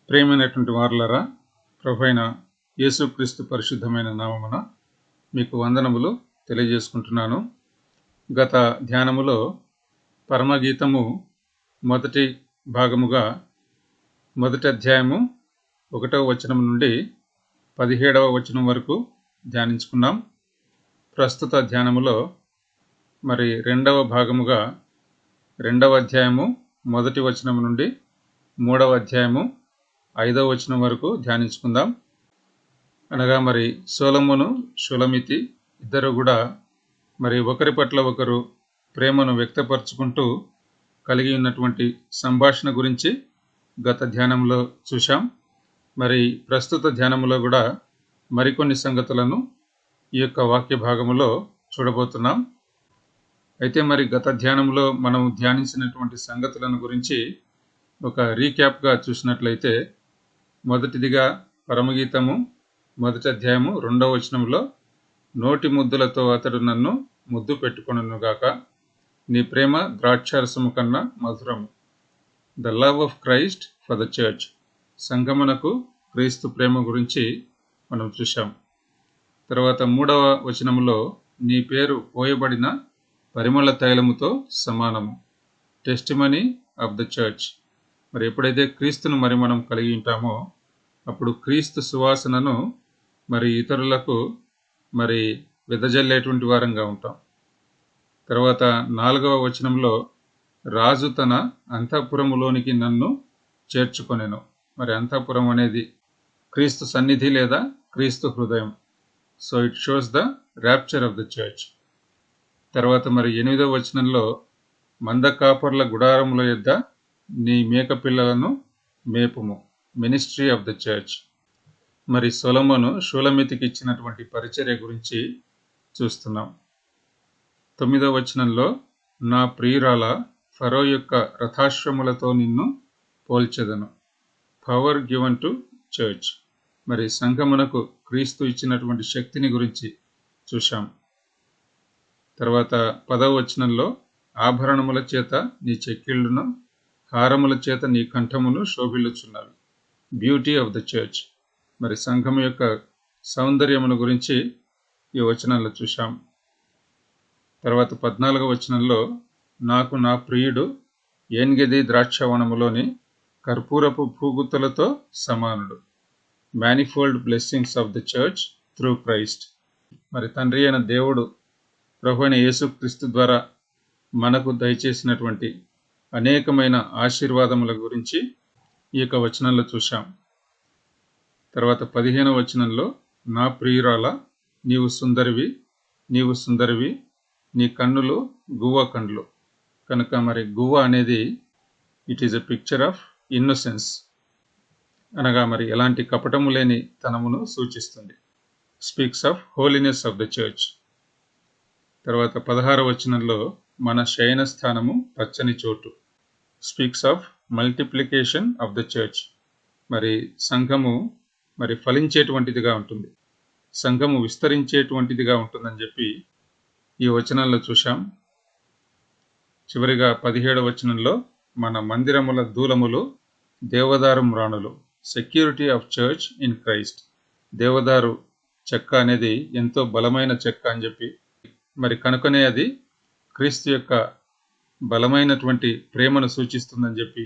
ప్రియమైనటువంటి వారలారా, ప్రభువైన యేసుక్రీస్తు పరిశుద్ధమైన నామమున మీకు వందనములు తెలియజేసుకుంటున్నాను. గత ధ్యానములో పరమగీతము మొదటి భాగముగా మొదటి అధ్యాయము 1వ వచనం నుండి 17వ వచనం వరకు ధ్యానించుకున్నాం. ప్రస్తుత ధ్యానములో మరి రెండవ భాగముగా 2వ అధ్యాయము మొదటి వచనం నుండి 3వ అధ్యాయము 5వ వచనం వరకు ధ్యానించుకుందాం. అనగా మరి సొలొమోను, షులమితి ఇద్దరు కూడా మరి ఒకరి పట్ల ఒకరు ప్రేమను వ్యక్తపరుచుకుంటూ కలిగి ఉన్నటువంటి సంభాషణ గురించి గత ధ్యానంలో చూశాం. మరి ప్రస్తుత ధ్యానంలో కూడా మరికొన్ని సంగతులను ఈ యొక్క వాక్య భాగములో చూడబోతున్నాం. అయితే మరి గత ధ్యానంలో మనం ధ్యానించినటువంటి సంగతులను గురించి ఒక రీక్యాప్గా చూసినట్లయితే, మొదటిదిగా పరమగీతము మొదటి అధ్యాయము 2వ వచనంలో, నోటి ముద్దులతో అతడు నన్ను ముద్దు పెట్టుకొనుగాక, నీ ప్రేమ ద్రాక్షారసము కన్నా మధురము. The love of Christ for the church. సంఘమునకు క్రీస్తు ప్రేమ గురించి మనం చూశాం. తర్వాత 3వ వచనంలో, నీ పేరు పోయబడిన పరిమళ తైలముతో సమానము. Testimony of the church. మరి ఎప్పుడైతే క్రీస్తును మరి మనం కలిగి ఉంటామో అప్పుడు క్రీస్తు సువాసనను మరి ఇతరులకు మరి వెదజల్లేటువంటి వారంగా ఉంటాం. తర్వాత 4వ వచనంలో, రాజు తన అంతఃపురములోనికి నన్ను చేర్చుకొనెను. మరి అంతఃపురం అనేది క్రీస్తు సన్నిధి లేదా క్రీస్తు హృదయం. So it shows the rapture of the church. తర్వాత మరి 8వ వచనంలో, మంద కాపర్ల గుడారముల యొద్ద నీ మేక పిల్లలను మేపుము. Ministry of the church. మరి సొలొమోను షూలమితికి ఇచ్చినటువంటి పరిచర్య గురించి చూస్తున్నాం. 9వ వచనంలో, నా ప్రియురాల ఫరో యొక్క రథాశ్వములతో నిన్ను పోల్చెదను. Power given to church. మరి సంఘమునకు క్రీస్తు ఇచ్చినటువంటి శక్తిని గురించి చూశాం. తర్వాత 10వ వచనంలో, ఆభరణముల చేత నీ చెక్కిళ్ళును, హారముల చేత నీ కంఠమును శోభిల్లుచున్నవి. Beauty of the church. మరి సంఘం యొక్క సౌందర్యమును గురించి ఈ వచనంలో చూశాం. తర్వాత 14వ వచనంలో, నాకు నా ప్రియుడు ఏన్గెది ద్రాక్షవనములోని కర్పూరపు పూగుత్తులతో సమానుడు. Manifold blessings of the church through Christ. మరి తండ్రి అయిన దేవుడు ప్రభువైన యేసుక్రీస్తు ద్వారా మనకు దయచేసినటువంటి అనేకమైన ఆశీర్వాదముల గురించి ఈ యొక్క వచనంలో చూశాం. తర్వాత 15వ వచనంలో, నా ప్రియురాల నీవు సుందరివి, నీవు సుందరివి, నీ కన్నులు గువ్వ కండ్లు. కనుక మరి గువ్వ అనేది it is a picture of innocence, అనగా మరి ఎలాంటి కపటము లేని తనమును సూచిస్తుంది. Speaks of holiness of the church. తర్వాత 16వ వచనంలో, మన శయన స్థానము పచ్చని చోటు. Speaks of multiplication of the church. మరి సంఘము మరి ఫలించేటువంటిదిగా ఉంటుంది, సంఘము విస్తరించేటువంటిదిగా ఉంటుందని చెప్పి ఈ వచనంలో చూశాం. చివరిగా 17వ వచనంలో, మన మందిరముల దూలములు దేవదారు మ్రాణులు. Security of church in Christ. దేవదారు చెక్క అనేది ఎంతో బలమైన చెక్క అని చెప్పి, మరి కనుకనే అది క్రీస్తు యొక్క బలమైనటువంటి ప్రేమను సూచిస్తుందని చెప్పి,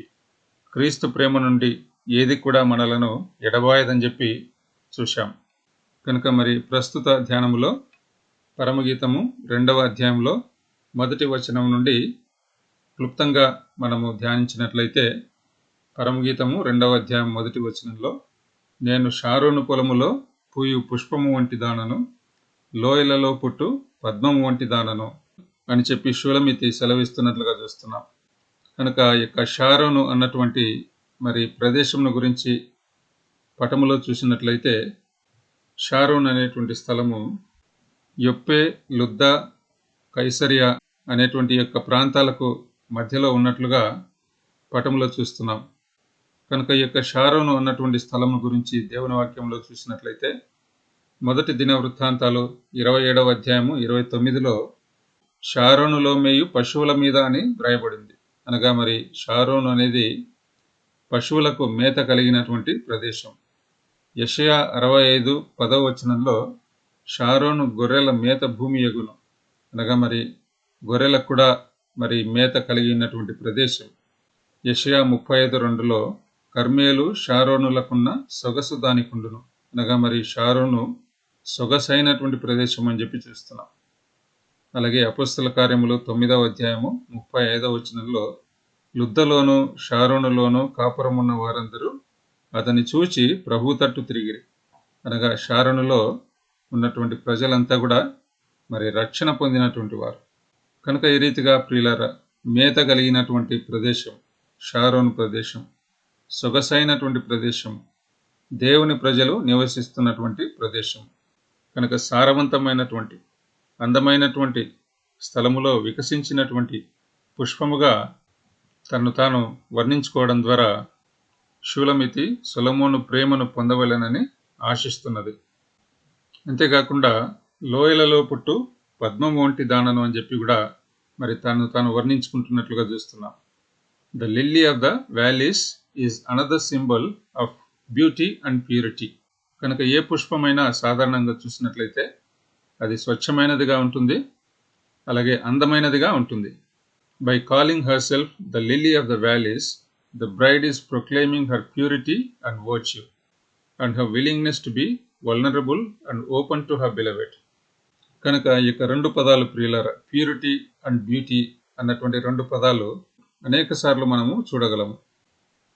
క్రీస్తు ప్రేమ నుండి ఏది కూడా మనలను ఎడబాయదని చెప్పి చూశాం. కనుక మరి ప్రస్తుత ధ్యానములో పరమగీతము 2వ అధ్యాయంలో మొదటి వచనం నుండి క్లుప్తంగా మనము ధ్యానించినట్లయితే, పరమగీతము 2వ అధ్యాయం మొదటి వచనంలో, నేను షారోను పొలములో పూయు పుష్పము వంటి దానను, లోయలలో పుట్టు పద్మము వంటి దానను అని చెప్పి షూలమితి సెలవిస్తున్నట్లుగా చూస్తున్నాం. కనుక ఈ యొక్క షారోను అన్నటువంటి మరి ప్రదేశం గురించి పటములో చూసినట్లయితే, షారోన్ అనేటువంటి స్థలము యొప్పే, లుద్దా, కైసరియా అనేటువంటి యొక్క ప్రాంతాలకు మధ్యలో ఉన్నట్లుగా పటములో చూస్తున్నాం. కనుక ఈ యొక్క షారోను అన్నటువంటి స్థలము గురించి దేవుని వాక్యంలో చూసినట్లయితే, మొదటి దిన వృత్తాంతాలు 27వ అధ్యాయము 29లో, షారోనులో మేయు పశువుల మీద అని వ్రాయబడింది. అనగా మరి షారోను అనేది పశువులకు మేత కలిగినటువంటి ప్రదేశం. యెషయా 65:10 షారోను గొర్రెల మేత భూమి యగును, అనగా మరి గొర్రెలకు కూడా మరి మేత కలిగినటువంటి ప్రదేశం. యెషయా 35:2 కర్మేలు షారోనులకున్న సొగసు దానికుండును, అనగా మరి షారోను సొగసైనటువంటి ప్రదేశం అని చెప్పి చూస్తున్నాం. అలాగే అపోస్తల కార్యములు 9:35 లుద్దలోను షారోనులోను కాపురమున్న వారందరూ అతన్ని చూచి ప్రభు తట్టు తిరిగిరి, అనగా షారోనులో ఉన్నటువంటి ప్రజలంతా కూడా మరి రక్షణ పొందినటువంటి వారు. కనుక ఈ రీతిగా ప్రియులారా, మేత కలిగినటువంటి ప్రదేశం షారోను ప్రదేశం, సొగసైనటువంటి ప్రదేశం, దేవుని ప్రజలు నివసిస్తున్నటువంటి ప్రదేశం. కనుక సారవంతమైనటువంటి అందమైనటువంటి స్థలములో వికసించినటువంటి పుష్పముగా తను తాను వర్ణించుకోవడం ద్వారా షూలమితి సొలొమోను ప్రేమను పొందవలెనని ఆశిస్తున్నది. అంతేకాకుండా లోయలలో పుట్టు పద్మము వంటి దానను అని చెప్పి కూడా మరి తాను వర్ణించుకుంటున్నట్లుగా చూస్తున్నాం. The lily of the valleys is another symbol of beauty and purity. కనుక ఏ పుష్పమైనా సాధారణంగా చూసినట్లయితే అది స్వచ్ఛమైనదిగా ఉంటుంది, అలాగే అందమైనదిగా ఉంటుంది. By calling her self the lily of the valleys, the bride is proclaiming her purity and virtue and her willingness to be vulnerable and open to her beloved. కనుక ఈ యొక్క 2 పదాలు ప్రియులారా, ప్యూరిటీ అండ్ బ్యూటీ అన్నటువంటి 2 పదాలు అనేక సార్లు మనము చూడగలము.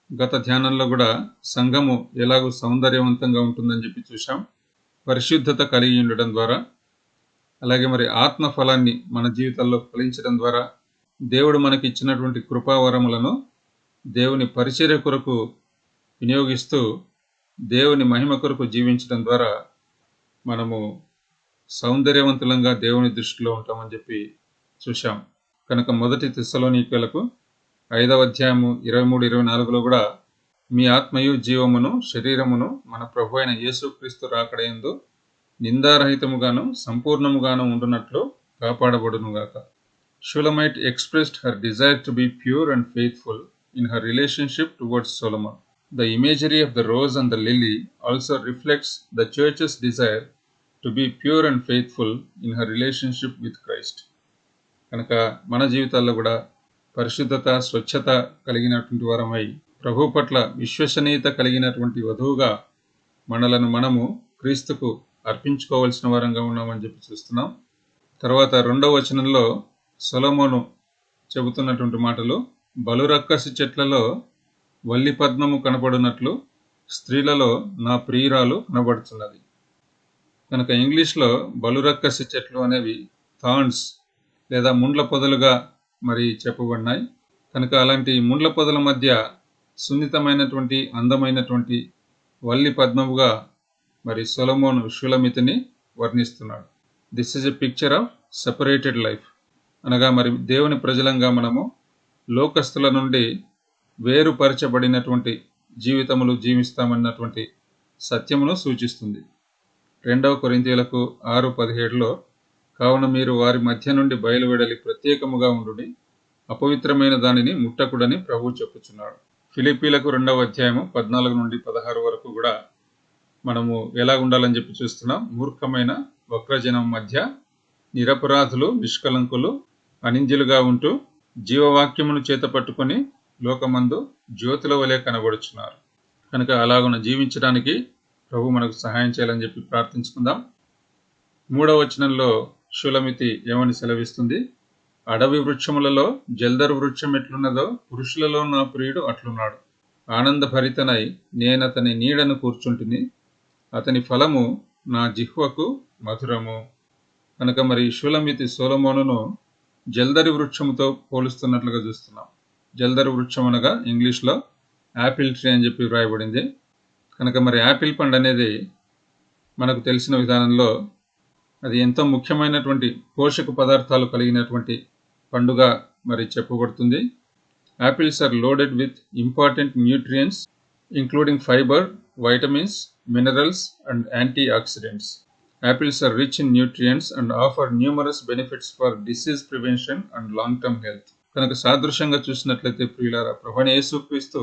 గత ధ్యానంలో కూడా సంఘము ఎలాగో సౌందర్యవంతంగా ఉంటుందని చెప్పి చూసాం. పరిశుద్ధత కలిగి ఉండడం ద్వారా, అలాగే మరి ఆత్మ ఫలాన్ని మన జీవితాల్లో ఫలించడం ద్వారా, దేవుడు మనకి ఇచ్చినటువంటి కృపావరములను దేవుని పరిచర్య కొరకు వినియోగిస్తూ దేవుని మహిమ కొరకు జీవించడం ద్వారా మనము సౌందర్యవంతులంగా దేవుని దృష్టిలో ఉంటామని చెప్పి చూశాం. కనుక 1 తెస్సలోనికీయులకు 5:23-24 కూడా మీ ఆత్మయు జీవమును శరీరమును మన ప్రభు అయిన యేసుక్రీస్తు రాకడయందు నిందారహితముగాను సంపూర్ణముగాను ఉండునట్లు కాపాడబడునుగాక. Shulamite expressed her desire to be pure and faithful in her relationship towards Solomon. The imagery of the rose and the lily also reflects the church's desire to be pure and faithful in her relationship with Christ. కనుక మన జీవితాల్లో కూడా పరిశుద్ధత, స్వచ్ఛత కలిగినటువంటి వారమై ప్రభు పట్ల విశ్వసనీయత కలిగినటువంటి వధువుగా మనలను మనము క్రీస్తుకు అర్పించుకోవాల్సిన వారంగా ఉన్నామని చెప్పి చూస్తున్నాం. తర్వాత 2వ వచనంలో సొలొమోను చెబుతున్నటువంటి మాటలు, బలురక్కసి చెట్లలో వల్లి పద్మము కనపడినట్లు స్త్రీలలో నా ప్రియురాలు కనబడుతున్నది. కనుక ఇంగ్లీష్లో బలురక్కసి చెట్లు అనేవి థార్న్స్ లేదా ముండ్ల పొదలుగా మరి చెప్పబడినాయి. కనుక అలాంటి ముండ్ల పొదల మధ్య సున్నితమైనటువంటి అందమైనటువంటి వల్లి పద్మముగా మరి సొలొమోను షూలమితిని వర్ణిస్తున్నాడు. This is a picture of separated life, అనగా మరి దేవుని ప్రజలంగా మనము లోకస్తుల నుండి వేరుపరచబడినటువంటి జీవితములు జీవిస్తామన్నటువంటి సత్యమును సూచిస్తుంది. 2 కొరింథీయులకు 6:17 కావున మీరు వారి మధ్య నుండి బయలువెడలి ప్రత్యేకముగా ఉండుడి, అపవిత్రమైన దానిని ముట్టకుడని ప్రభువు చెప్పుచున్నాడు. ఫిలిప్పీలకు 2:14-16 వరకు కూడా మనము ఎలా ఉండాలని చెప్పి చూస్తున్నాం. మూర్ఖమైన వక్రజనం మధ్య నిరపరాధులు, నిష్కలంకులు, అనింద్యులుగా ఉంటూ జీవవాక్యమును చేత పట్టుకొని లోకమందు జ్యోతుల వలె కనబడుచున్నారు. కనుక అలాగున జీవించడానికి ప్రభు మనకు సహాయం చేయాలని చెప్పి ప్రార్థించుకుందాం. 3వ వచనంలో షూలమితి ఏమని సెలవిస్తుంది? అడవి వృక్షములలో జల్దరు వృక్షం ఎట్లున్నదో పురుషులలో నా ప్రియుడు అట్లున్నాడు. ఆనందభరితనై నేనతని నీడను కూర్చుంటిని, అతని ఫలము నా జిహ్వకు మధురము. కనుక మరి షూలమితి సొలొమోనును జల్దరి వృక్షముతో పోలుస్తున్నట్లుగా చూస్తున్నాం. జల్దరు వృక్షం అనగా ఇంగ్లీష్లో యాపిల్ ట్రీ అని చెప్పి వ్రాయబడింది. కనుక మరి యాపిల్ పండు అనేది మనకు తెలిసిన విధానంలో అది ఎంతో ముఖ్యమైనటువంటి పోషక పదార్థాలు కలిగినటువంటి పండుగ మరి చెప్పబడుతుంది. Apples are loaded with important nutrients including fibre, vitamins, minerals and antioxidants. Apples are rich in nutrients and offer numerous benefits for disease prevention and long-term health. కనుక సాదృశ్యంగా చూసినట్లయితే ప్రియులారా, ప్రభువైన యేసుక్రీస్తు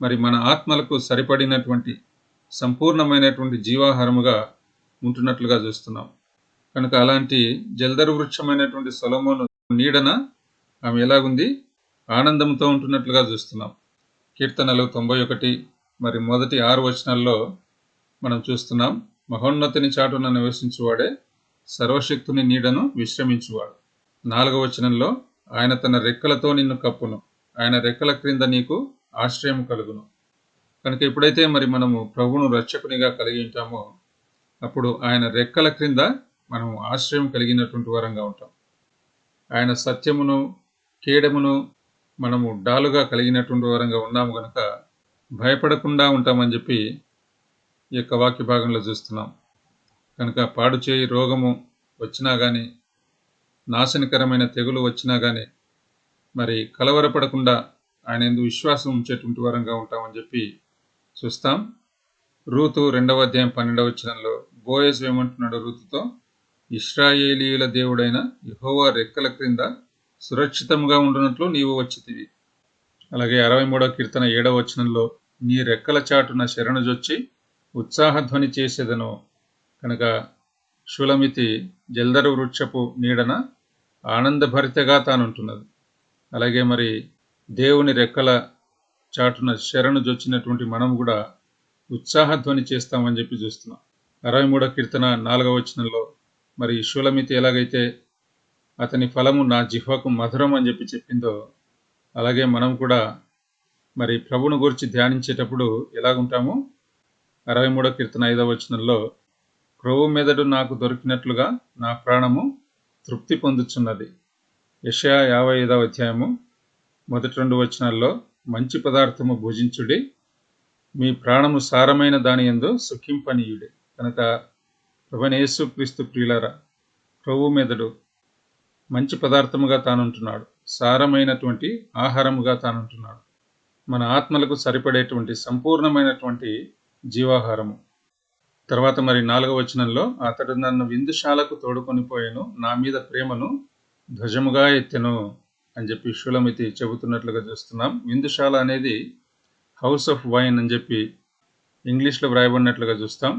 మరి మన ఆత్మలకు సరిపడినటువంటి సంపూర్ణమైనటువంటి జీవాహారముగా ఉంటున్నట్లుగా చూస్తున్నాం. కనుక అలాంటి జల్దరు వృక్షమైనటువంటి సొలొమోను నీడన ఆమె ఎలాగుంది? ఆనందంతో ఉంటున్నట్లుగా చూస్తున్నాం. కీర్తనలు 91 మరి మొదటి 6 వచనాల్లో మనం చూస్తున్నాం. మహోన్నతిని చాటున నివసించువాడే సర్వశక్తుని నీడను విశ్రమించువాడు. 4వ వచనంలో ఆయన తన రెక్కలతో నిన్ను కప్పును, ఆయన రెక్కల క్రింద నీకు ఆశ్రయం కలుగును. కనుక ఎప్పుడైతే మరి మనము ప్రభువును రక్షకునిగా కలిగి ఉంటామో అప్పుడు ఆయన రెక్కల క్రింద మనం ఆశ్రయం కలిగినటువంటి వారంగా ఉంటాం. ఆయన సత్యమును కేడమును మనము డాలుగా కలిగినటువంటి వారంగా ఉన్నాము కనుక భయపడకుండా ఉంటామని చెప్పి ఈ యొక్క వాక్య భాగంలో చూస్తున్నాం. కనుక పాడు చేయి రోగము వచ్చినా కానీ, నాశనకరమైన తెగులు వచ్చినా కానీ మరి కలవరపడకుండా ఆయన యందు విశ్వాసం ఉంచేటువంటి వారంగా ఉంటామని చెప్పి చూస్తాం. రూతు 2వ అధ్యాయం 12వ వచనంలో బోయజు ఏమంటున్నాడు రూతుతో? ఇశ్రాయేలీయుల దేవుడైన యెహోవా రెక్కల క్రింద సురక్షితంగా ఉండునట్లు నీవు వచ్చితివి. అలాగే 63వ కీర్తన 7వ వచనంలో నీ రెక్కల చాటున శరణుజొచ్చి ఉత్సాహధ్వని చేసేదను. కనుక షూలమితి జల్దరు వృక్షపు నీడన ఆనందభరితగా తానుంటున్నది. అలాగే మరి దేవుని రెక్కల చాటున శరణుజొచ్చినటువంటి మనం కూడా ఉత్సాహధ్వని చేస్తామని చెప్పి చూస్తున్నాం. 63వ కీర్తన 4వ వచనంలో మరి షూలమితి ఎలాగైతే అతని ఫలము నా జిహ్వకు మధురం అని చెప్పి చెప్పిందో అలాగే మనం కూడా మరి ప్రభువును గురించి ధ్యానించేటప్పుడు ఎలాగుంటాము? 63వ కీర్తన 5వ వచనంలో క్రొవ్వు మెదడు నాకు దొరికినట్లుగా నా ప్రాణము తృప్తి పొందుచున్నది. యెషయా 55వ అధ్యాయము మొదటి 2 వచనాల్లో మంచి పదార్థము భుజించుడి, మీ ప్రాణము సారమైన దాని యందు సుఖింపనీయుడి. కనుక ప్రభువైన యేసుక్రీస్తు ప్రియులారా, క్రొవ్వు మెదడు మంచి పదార్థముగా తానుంటున్నాడు, సారమైనటువంటి ఆహారముగా తానుంటున్నాడు. మన ఆత్మలకు సరిపడేటువంటి సంపూర్ణమైనటువంటి జీవాహారము. తర్వాత మరి 4వ వచనంలో అతడు నన్ను విందుశాలకు తోడుకొని పోయాను, నా మీద ప్రేమను ధ్వజముగా ఎత్తెను అని చెప్పి షూలమితి చెబుతున్నట్లుగా చూస్తున్నాం. విందుశాల అనేది హౌస్ ఆఫ్ వైన్ అని చెప్పి ఇంగ్లీష్లో వ్రాయబడినట్లుగా చూస్తాం.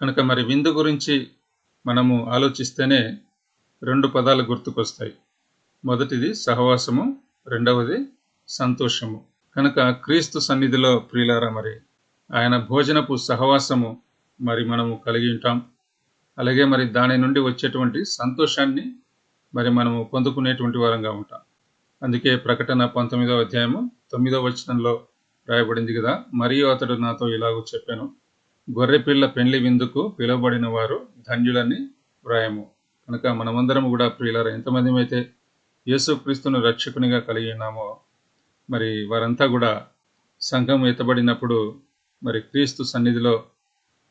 కనుక మరి విందు గురించి మనము ఆలోచిస్తేనే 2 పదాలు గుర్తుకొస్తాయి. మొదటిది సహవాసము, రెండవది సంతోషము. కనుక క్రీస్తు సన్నిధిలో ప్రియులారా మరి ఆయన భోజనపు సహవాసము మరి మనము కలిగి ఉంటాం. అలాగే మరి దాని నుండి వచ్చేటువంటి సంతోషాన్ని మరి మనము పొందుకునేటువంటి వారంగా ఉంటాం. అందుకే ప్రకటన 19వ అధ్యాయము 9వ వచనంలో రాయబడింది కదా, మరియు అతడు నాతో ఇలాగూ చెప్పాను, గొర్రెపిల్ల పెండ్లి విందుకు పిలువబడిన వారు ధన్యులని వ్రాయము. కనుక మనమందరం కూడా ప్రియులారా ఎంతమంది అయితే యేసుక్రీస్తును రక్షకునిగా కలిగి ఉన్నామో మరి వారంతా కూడా సంఘం ఎత్తబడినప్పుడు మరి క్రీస్తు సన్నిధిలో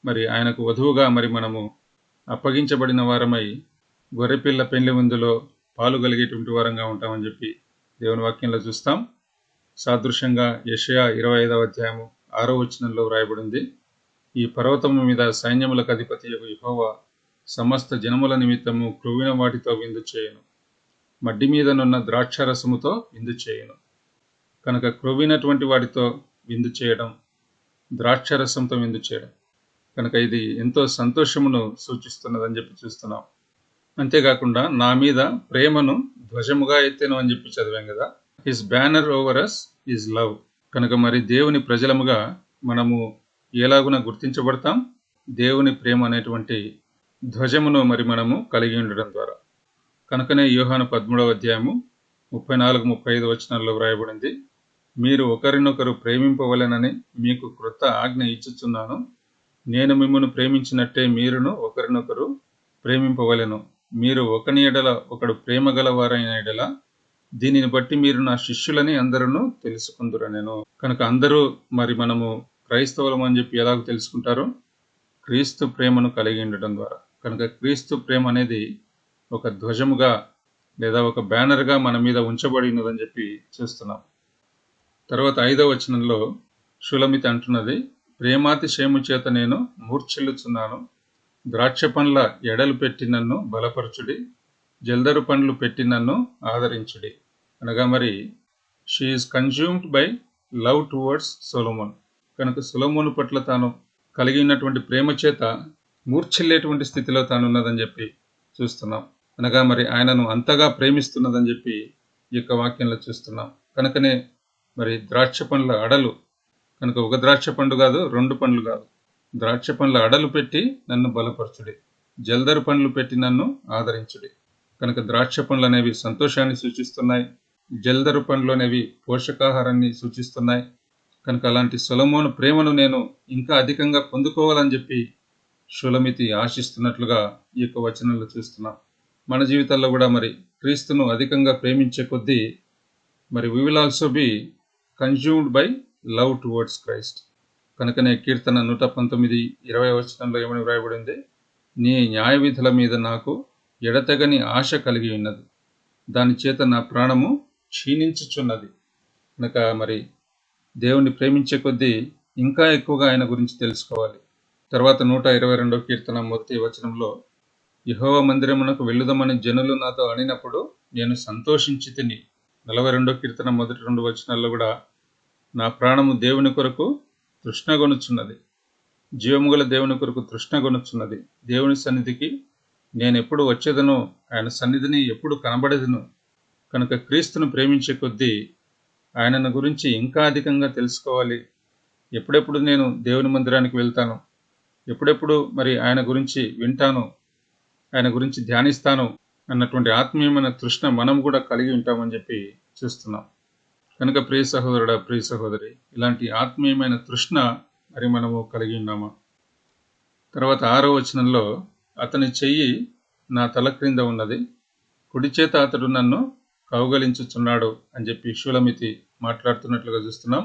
మరి ఆయనకు వధువుగా మరి మనము అప్పగించబడిన వారమై గొర్రెపిల్ల పెండ్లి విందులో పాలుగలిగేటువంటి వారంగా ఉంటామని చెప్పి దేవుని వాక్యంలో చూస్తాం. సాదృశ్యంగా యెషయా 25వ అధ్యాయము 6వ వచనంలో వ్రాయబడింది, ఈ పర్వతము మీద సైన్యములకు అధిపతియగు యెహోవా సమస్త జనముల నిమిత్తము క్రొవ్విన వాటితో విందు చేయను, మడ్డి మీదనున్న ద్రాక్షారసముతో విందు చేయను. కనుక క్రొవ్వినటువంటి వాటితో విందు చేయడం, ద్రాక్షారసంతో విందు చేయడం, కనుక ఇది ఎంతో సంతోషమును సూచిస్తున్నదని చెప్పి చూస్తున్నాం. అంతేకాకుండా నా మీద ప్రేమను ధ్వజముగా ఎత్తెను అని చెప్పి చదివాం కదా. His banner over us is love. కనుక మరి దేవుని ప్రజలముగా మనము ఎలాగున గుర్తించబడతాం? దేవుని ప్రేమ అనేటువంటి ధ్వజమును మరి మనము కలిగి ఉండడం ద్వారా. కనుకనే యోహాను 13వ అధ్యాయము 34-35 వచనాల్లో వ్రాయబడింది, మీరు ఒకరినొకరు ప్రేమింపవలెనని మీకు క్రొత్త ఆజ్ఞ ఇచ్చుచున్నాను, నేను మిమ్మును ప్రేమించినట్టే మీరును ఒకరినొకరు ప్రేమింపవలెను, మీరు ఒకని ఎడల ఒకడు ప్రేమ గలవారైన ఎడల దీనిని బట్టి మీరు నా శిష్యులని అందరూ తెలుసుకుందురనెను. కనుక అందరూ మరి మనము క్రైస్తవులం అని చెప్పి ఎలాగో తెలుసుకుంటారో? క్రీస్తు ప్రేమను కలిగి ఉండటం ద్వారా. కనుక క్రీస్తు ప్రేమ అనేది ఒక ధ్వజముగా లేదా ఒక బ్యానర్గా మన మీద ఉంచబడినదని చెప్పి చూస్తున్నాం. తర్వాత 5వ వచనంలో షూలమితి అంటున్నది, ప్రేమాతిశయము చేత నేను మూర్ఛిల్లుచున్నాను, ద్రాక్ష పండ్ల ఎడలు పెట్టి నన్ను బలపరచుడి, జల్దరు పండ్లు పెట్టి నన్ను ఆదరించుడి. అనగా మరి she is consumed by love towards Solomon. కనుక సొలొమోను పట్ల తాను కలిగి ఉన్నటువంటి ప్రేమ చేత మూర్ఛిల్లేటువంటి స్థితిలో తానున్నదని చెప్పి చూస్తున్నాం. అనగా మరి ఆయనను అంతగా ప్రేమిస్తున్నదని చెప్పి ఈ యొక్క వాక్యంలో చూస్తున్నాం. కనుకనే మరి ద్రాక్ష పండ్ల అడలు, కనుక ఒక ద్రాక్ష పండు కాదు, 2 పండ్లు కాదు, ద్రాక్ష పండ్ల అడలు పెట్టి నన్ను బలపరచుడి, జల్దరు పండ్లు పెట్టి నన్ను ఆదరించుడి. కనుక ద్రాక్ష పండ్లు అనేవి సంతోషాన్ని సూచిస్తున్నాయి, జల్దరు పండ్లు అనేవి పోషకాహారాన్ని సూచిస్తున్నాయి. కనుక అలాంటి సొలొమోను ప్రేమను నేను ఇంకా అధికంగా పొందుకోవాలని చెప్పి షులమితి ఆశిస్తున్నట్లుగా ఈ యొక్క వచనంలో చూస్తున్నాం. మన జీవితాల్లో కూడా మరి క్రీస్తును అధికంగా ప్రేమించే కొద్దీ మరి we will also be consumed by love towards Christ. కనుకనే కీర్తన 119:20 వచనంలో ఏమని వ్రాయబడింది? నీ న్యాయ విధుల మీద నాకు ఎడతెగని ఆశ కలిగి ఉన్నది, దాని చేత నా ప్రాణము క్షీణించుచున్నది. కనుక మరి దేవుణ్ణి ప్రేమించే కొద్దీ ఇంకా ఎక్కువగా ఆయన గురించి తెలుసుకోవాలి. తర్వాత 122 కీర్తన 1 వచనంలో, యెహోవా మందిరమునకు వెళ్ళుదమని జనులు నాతో అనినప్పుడు నేను సంతోషించి తిని. 42 కీర్తన 1-2 వచనాల్లో కూడా, నా ప్రాణము దేవుని కొరకు తృష్ణగొనుచున్నది, జీవముగల దేవుని కొరకు తృష్ణగొనుచున్నది. దేవుని సన్నిధికి నేను ఎప్పుడు వచ్చేదనో, ఆయన సన్నిధిని ఎప్పుడు కనబడేదను. కనుక క్రీస్తును ప్రేమించే కొద్దీ ఆయనను గురించి ఇంకా అధికంగా తెలుసుకోవాలి. ఎప్పుడెప్పుడు నేను దేవుని మందిరానికి వెళ్తాను, ఎప్పుడెప్పుడు మరి ఆయన గురించి వింటాను, ఆయన గురించి ధ్యానిస్తాను అన్నటువంటి ఆత్మీయమైన తృష్ణ మనం కూడా కలిగి ఉంటామని చెప్పి చూస్తున్నాం. కనుక ప్రియ సహోదరుడా, ప్రియ సహోదరి, ఇలాంటి ఆత్మీయమైన తృష్ణ మరి మనము కలిగి ఉన్నామా? తర్వాత 6వ వచనంలో, అతని చెయ్యి నా తల క్రింద ఉన్నది, కుడి చేత అతడు నన్ను కౌగలించుచున్నాడు అని చెప్పి షూలమితి మాట్లాడుతున్నట్లుగా చూస్తున్నాం.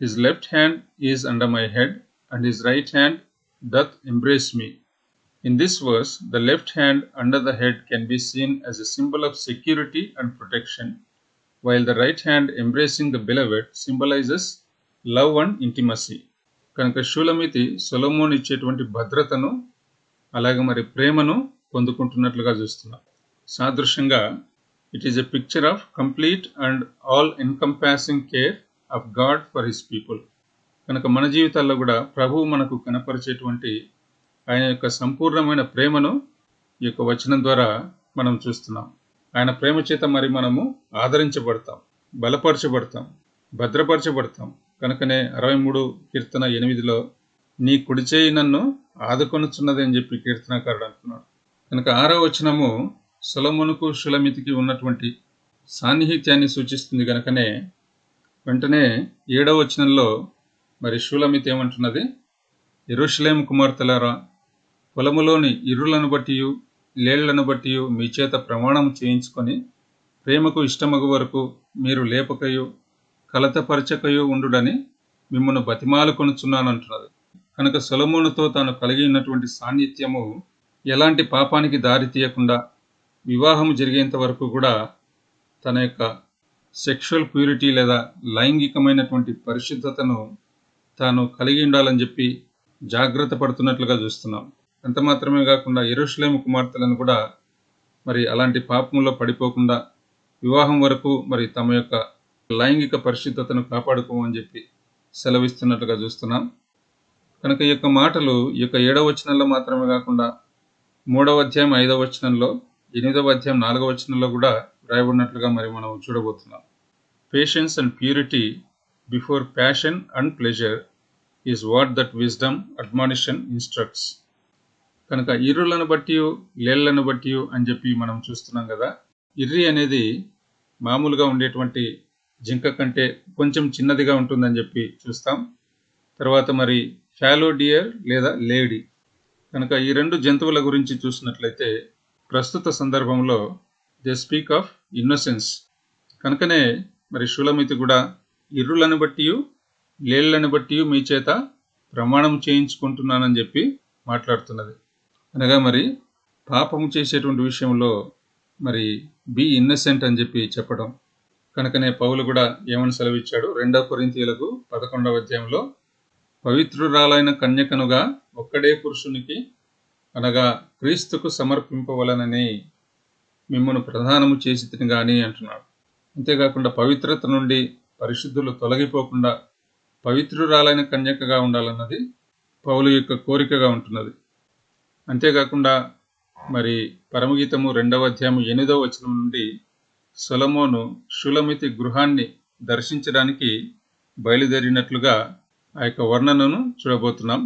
His left hand is under my head and his right hand doth embrace me. In this verse, the left hand under the head can be seen as a symbol of security and protection, while the right hand embracing the beloved symbolizes love and intimacy. కనుక షూలమితి సొలొమోను ఇచ్చేటువంటి భద్రతను అలాగే మరి ప్రేమను పొందుకుంటున్నట్లుగా చూస్తున్నాం. సాదృశ్యంగా it is a picture of complete and all encompassing care of God for his people. కనుక మన జీవితాల్లో కూడా ప్రభువు మనకు కనపరిచేటువంటి ఆయన యొక్క సంపూర్ణమైన ప్రేమను ఈ యొక్క వచనం ద్వారా మనం చూస్తున్నాం. ఆయన ప్రేమ చేత మరి మనము ఆదరించబడతాం, బలపరచబడతాం, భద్రపరచబడతాం. కనుకనే 63 కీర్తన 8లో, నీ కుడి చేయి నన్ను ఆదుకొనుచున్నది అని చెప్పి కీర్తనకారుడు అంటున్నాడు. కనుక 6వ వచనము సొలొమోనుకు షూలమితికి ఉన్నటువంటి సాన్నిహిత్యాన్ని సూచిస్తుంది. కనుకనే వెంటనే 7వ వచనంలో మరి షూలమితి ఏమంటున్నది? యెరూషలేము కుమార్తెలారా, పొలములోని ఇర్రులను బట్టియు లేళ్లను బట్టియు మీ చేత ప్రమాణం చేయించుకొని ప్రేమకు ఇష్టమగు వరకు మీరు లేపకయు కలతపరచకయు ఉండుడని మిమ్మల్ని బతిమాలు కొనుచున్నానంటున్నది. కనుక సొలొమోనుతో తాను కలిగి ఉన్నటువంటి సాన్నిధ్యము ఎలాంటి పాపానికి దారి తీయకుండా వివాహము జరిగేంత వరకు కూడా తన యొక్క సెక్షువల్ ప్యూరిటీ లేదా లైంగికమైనటువంటి పరిశుద్ధతను తాను కలిగి ఉండాలని చెప్పి జాగ్రత్త పడుతున్నట్లుగా చూస్తున్నాం. అంత మాత్రమే కాకుండా యెరూషలేము కుమార్తెలను కూడా మరి అలాంటి పాపంలో పడిపోకుండా వివాహం వరకు మరి తమ యొక్క లైంగిక పరిశుద్ధతను కాపాడుకోమని చెప్పి సెలవిస్తున్నట్లుగా చూస్తున్నాం. కనుక ఈ యొక్క మాటలు ఈ యొక్క 7వ వచనంలో మాత్రమే కాకుండా 3వ అధ్యాయం 5వ వచనంలో, 8వ అధ్యాయం 4వ వచనంలో కూడా రాయబడినట్లుగా మరి మనం చూడబోతున్నాం. Patience and purity before passion and pleasure is what that wisdom అడ్మానిషన్ instructs. కనుక ఇర్రులను బట్టి లేళ్లను బట్టి అని చెప్పి మనం చూస్తున్నాం కదా. ఇర్రి అనేది మామూలుగా ఉండేటువంటి జింక కంటే కొంచెం చిన్నదిగా ఉంటుందని చెప్పి చూస్తాం. తర్వాత మరి ఫాలో డియర్ లేదా లేడీ. కనుక ఈ 2 జంతువుల గురించి చూసినట్లయితే ప్రస్తుత సందర్భంలో దే స్పీక్ ఆఫ్ ఇన్నోసెన్స్. కనుకనే మరి షూలమితి కూడా ఇర్రులను బట్టి లేళ్లను బట్టి మీ చేత ప్రమాణం చేయించుకుంటున్నానని చెప్పి మాట్లాడుతున్నది. అనగా మరి పాపము చేసేటువంటి విషయంలో మరి బీ ఇన్నసెంట్ అని చెప్పి చెప్పడం. కనుకనే పౌలు కూడా ఏమని సెలవిచ్చాడు? 2 కొరింథీయులకు 11వ అధ్యాయంలో, పవిత్రురాలైన కన్యకనుగా ఒక్కడే పురుషునికి అనగా క్రీస్తుకు సమర్పింపవలనని మిమ్మల్ని ప్రధానము చేసి తిని గాని అంటున్నాడు. అంతేకాకుండా పవిత్రత నుండి పరిశుద్ధులు తొలగిపోకుండా పవిత్రురాలైన కన్యకగా ఉండాలన్నది పౌలు యొక్క కోరికగా ఉంటున్నది. అంతేకాకుండా మరి పరమగీతము 2వ అధ్యాయం 8వ వచనం నుండి సొలొమోను షూలమితి గృహాన్ని దర్శించడానికి బయలుదేరినట్లుగా ఆ యొక్క వర్ణనను చూడబోతున్నాం.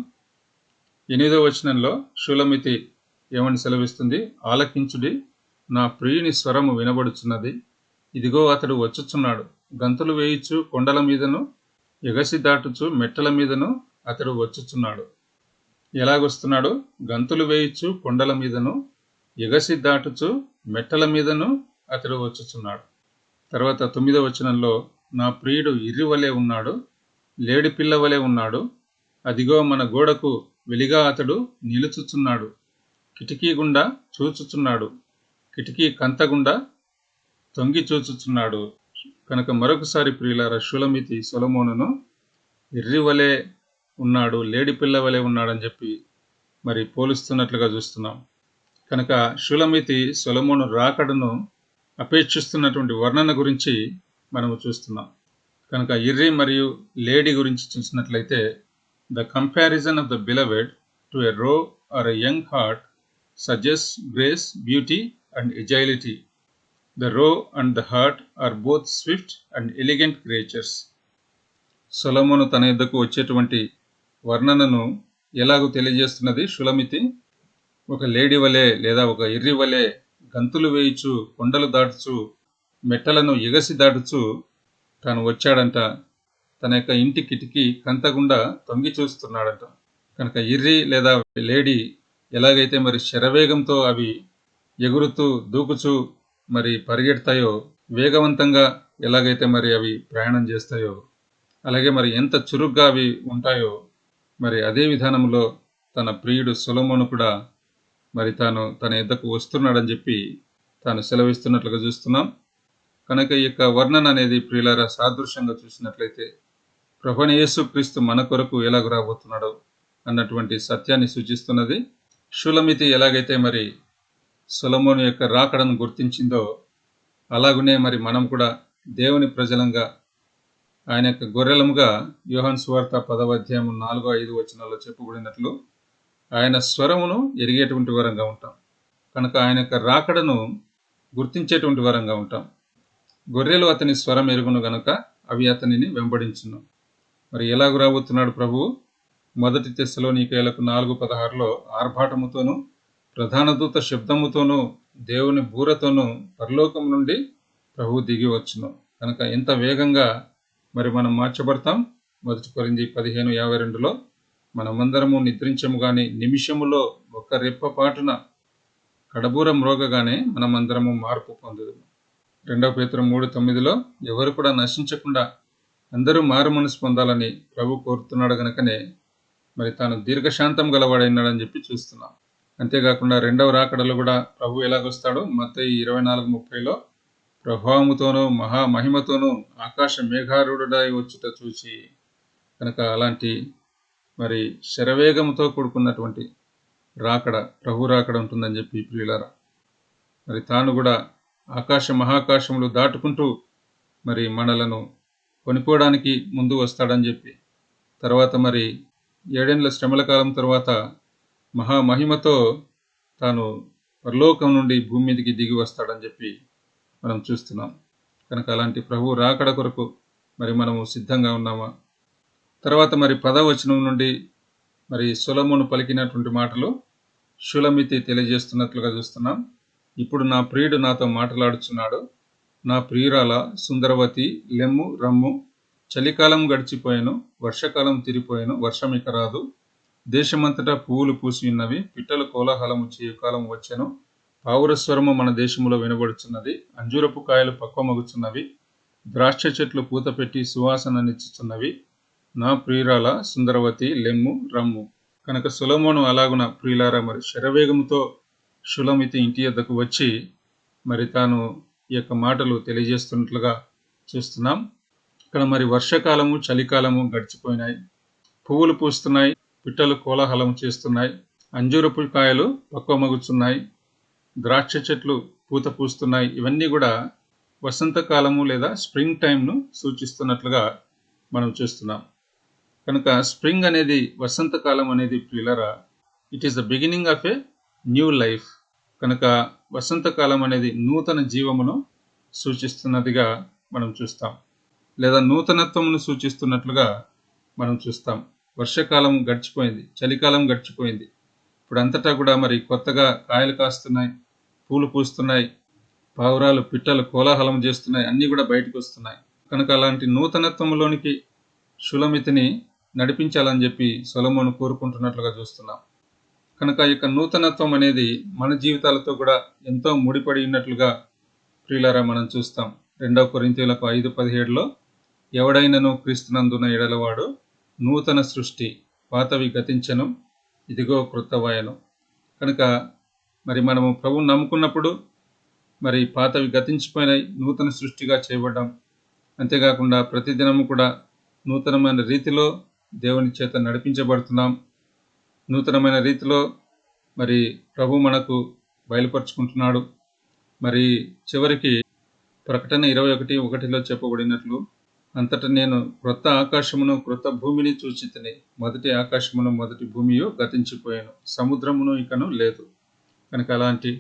8వ వచనంలో షూలమితి ఏమని సెలవిస్తుంది? ఆలకించుడి, నా ప్రియుని స్వరము వినబడుచున్నది, ఇదిగో అతడు వచ్చుచున్నాడు, గంతులు వేయుచు కొండల మీదను ఎగసి దాటుచు మెట్టల మీదను అతడు వచ్చుచున్నాడు. ఎలాగొస్తున్నాడు? గంతులు వేయుచు కొండల మీదను ఎగసి దాటుచు మెట్టల మీదను అతడు వచ్చుచున్నాడు. తర్వాత 9వ వచనంలో నా ప్రియుడు ఇర్రివలే ఉన్నాడు, లేడి పిల్లవలే ఉన్నాడు, అదిగో మన గోడకు వెలిగా అతడు నిలుచుచున్నాడు, కిటికీ గుండా చూచుచున్నాడు, కిటికీ కంతగుండా తొంగి చూచుచున్నాడు. కనుక మరొకసారి ప్రియులారా, షూలమితి సొలొమోనును ఇర్రివలే ఉన్నాడు, లేడి పిల్లవలే ఉన్నాడని చెప్పి మరి పోలుస్తున్నట్లుగా చూస్తున్నాం. కనుక షూలమితి సొలొమోను రాకడను అపేక్షిస్తున్నటువంటి వర్ణన గురించి మనము చూస్తున్నాం. కనుక ఇర్రి మరియు లేడీ గురించి చూసినట్లయితే the comparison of the beloved to a roe or a young hart suggest grace, beauty and agility. The roe and the hart are both swift and elegant creatures. సొలొమోను తన యొద్దకు వచ్చేటువంటి వర్ణనను ఎలాగూ తెలియజేస్తున్నది షూలమితి? ఒక లేడీ వలె లేదా ఒక ఇర్రి వలె గంతులు వేయుచు కొండలు దాటుచు మెట్టలను ఎగసి దాటుచు తాను వచ్చాడంట. తన యొక్క ఇంటి కిటికీ కంతగుండా తొంగి చూస్తున్నాడంట. కనుక ఇర్రి లేదా లేడీ ఎలాగైతే మరి శరవేగంతో అవి ఎగురుతూ దూకుచూ మరి పరిగెడతాయో, వేగవంతంగా ఎలాగైతే మరి అవి ప్రయాణం చేస్తాయో, అలాగే మరి ఎంత చురుగ్గా అవి ఉంటాయో, మరి అదే విధానంలో తన ప్రియుడు సొలొమోను కూడా మరి తాను తన యొద్దకు వస్తున్నాడని చెప్పి తాను సెలవిస్తున్నట్లుగా చూస్తున్నాం. కనుక ఈ యొక్క వర్ణన అనేది ప్రియులారా సాదృశ్యంగా చూసినట్లయితే ప్రభువైన యేసుక్రీస్తు మన కొరకు ఎలాగ రాబోతున్నాడో అన్నటువంటి సత్యాన్ని సూచిస్తున్నది. షూలమితి ఎలాగైతే మరి సొలొమోను యొక్క రాకడను గుర్తించిందో, అలాగునే మరి మనం కూడా దేవుని ప్రజలంగా ఆయన యొక్క గొర్రెలముగా యోహాను సువార్త 10వ అధ్యాయం 4-5 వచనాల్లో చెప్పబడినట్లు ఆయన స్వరమును ఎరిగేటువంటి వరంగా ఉంటాం. కనుక ఆయన యొక్క రాకడను గుర్తించేటువంటి వరంగా ఉంటాం. గొర్రెలు అతని స్వరం ఎరుగును గనుక అవి అతనిని వెంబడించును. మరి ఎలాగూ రాబోతున్నాడు ప్రభువు? 1 తెస్సలోనికైలకు 4:16లో ఆర్భాటముతోనూ ప్రధాన దూత శబ్దముతోనూ దేవుని బూరతోనూ పరలోకం నుండి ప్రభువు దిగి వచ్చును. కనుక ఎంత వేగంగా మరి మనం మార్చబడతాం. 1 కొరింథీ 15:52లో మనమందరము నిద్రించము గాని నిమిషములో ఒక్క రెప్పపాటున కడబూర మ్రోగగానే మనమందరము మార్పు పొందుదుము. 2 పేతురు 3:9లో ఎవరు కూడా నశించకుండా అందరూ మారు మనసు పొందాలని ప్రభు కోరుతున్నాడు గనుకనే మరి తాను దీర్ఘశాంతం గలవాడైనాడని చెప్పి చూస్తున్నాం. అంతేకాకుండా 2వ రాకడలో కూడా ప్రభు ఎలాగొస్తాడు? మత్తయి 24:30లో ప్రభావముతోనూ మహామహిమతోనూ ఆకాశ మేఘారూఢుడై వచ్చుట చూచి. కనుక అలాంటి మరి శరవేగంతో కూడుకున్నటువంటి రాకడ, ప్రభు రాకడ ఉంటుందని చెప్పి ప్రియులారా, మరి తాను కూడా ఆకాశ మహాకాశములు దాటుకుంటూ మరి మనలను కొనిపోవడానికి ముందు వస్తాడని చెప్పి, తర్వాత మరి 7 ఏళ్ల శ్రమల కాలం తర్వాత మహామహిమతో తాను పరలోకం నుండి భూమి మీదకి దిగి వస్తాడని చెప్పి మనం చూస్తున్నాం. కనుక అలాంటి ప్రభు రాకడ కొరకు మరి మనము సిద్ధంగా ఉన్నామా? తర్వాత మరి 10వ వచనం నుండి మరి సొలొమోను పలికినటువంటి మాటలు షూలమితి తెలియజేస్తున్నట్లుగా చూస్తున్నాం. ఇప్పుడు నా ప్రియుడు నాతో మాట్లాడుచున్నాడు, నా ప్రియురాల సుందరవతి లెమ్ము రమ్ము, చలికాలం గడిచిపోయాను, వర్షకాలం తిరిపోయాను, వర్షం ఇక రాదు, దేశమంతటా పువ్వులు పూసి ఉన్నవి, పిట్టలు కోలాహలము చేయు కాలం వచ్చెను, పావురస్వరము మన దేశంలో వినబడుచున్నది, అంజూరపు కాయలు పక్వమగుచున్నవి, ద్రాక్ష చెట్లు పూత పెట్టి సువాసననిచ్చుచున్నవి, నా ప్రియురాల సుందరవతి లెమ్ము రమ్ము. కనుక సొలొమోను అలాగున ప్రియులారా మరి శరవేగముతో షూలమితి ఇంటి యొద్దకు వచ్చి మరి తాను ఈ యొక్క మాటలు తెలియజేస్తున్నట్లుగా చూస్తున్నాం. ఇక్కడ మరి వర్షకాలము చలికాలము గడిచిపోయినాయి, పువ్వులు పూస్తున్నాయి, పిట్టలు కోలాహలం చేస్తున్నాయి, అంజూరపు కాయలు పక్వమగుచున్నాయి, ద్రాక్ష చెట్లు పూత పూస్తున్నాయి. ఇవన్నీ కూడా వసంతకాలము లేదా స్ప్రింగ్ టైంను సూచిస్తున్నట్లుగా మనం చూస్తున్నాం. కనుక స్ప్రింగ్ అనేది, వసంతకాలం అనేది ప్రియులారా, it is the beginning of a new life. కనుక వసంతకాలం అనేది నూతన జీవమును సూచిస్తున్నదిగా మనం చూస్తాం, లేదా నూతనత్వమును సూచిస్తున్నట్లుగా మనం చూస్తాం. వర్షాకాలం గడిచిపోయింది, చలికాలం గడిచిపోయింది. ఇప్పుడు అంతటా కూడా మరి కొత్తగా కాయలు కాస్తున్నాయి, పూలు పూస్తున్నాయి, పావురాలు పిట్టలు కోలాహలం చేస్తున్నాయి, అన్నీ కూడా బయటకు వస్తున్నాయి. కనుక అలాంటి నూతనత్వంలోనికి షులమితిని నడిపించాలని చెప్పి సొలొమోను కోరుకుంటున్నట్లుగా చూస్తున్నాం. కనుక ఈ యొక్క నూతనత్వం అనేది మన జీవితాలతో కూడా ఎంతో ముడిపడి ఉన్నట్లుగా ప్రియులారా మనం చూస్తాం. 2 కొరింథీయులకు 5:17లో ఎవడైనను క్రీస్తునందున ఎడలవాడు నూతన సృష్టి, పాతవి గతించెను, ఇదిగో క్రొత్తవాయెను. కనుక మరి మనము ప్రభువుని నమ్ముకున్నప్పుడు మరి పాతవి గతించిపోయినాయి, నూతన సృష్టిగా చేయబడ్డాం. అంతేకాకుండా ప్రతిదినము కూడా నూతనమైన రీతిలో దేవుని చేత నడిపించబడుతున్నాం. నూతనమైన రీతిలో మరి ప్రభు మనకు బయలుపరుచుకుంటున్నాడు. మరి చివరికి ప్రకటన 21:1లో చెప్పబడినట్లు, అంతటా నేను క్రొత్త ఆకాశమును క్రొత్త భూమిని చూచితిని, మొదటి ఆకాశమును మొదటి భూమియు గతించిపోయాను, సముద్రమును ఇకను లేదు. కనుక అలాంటి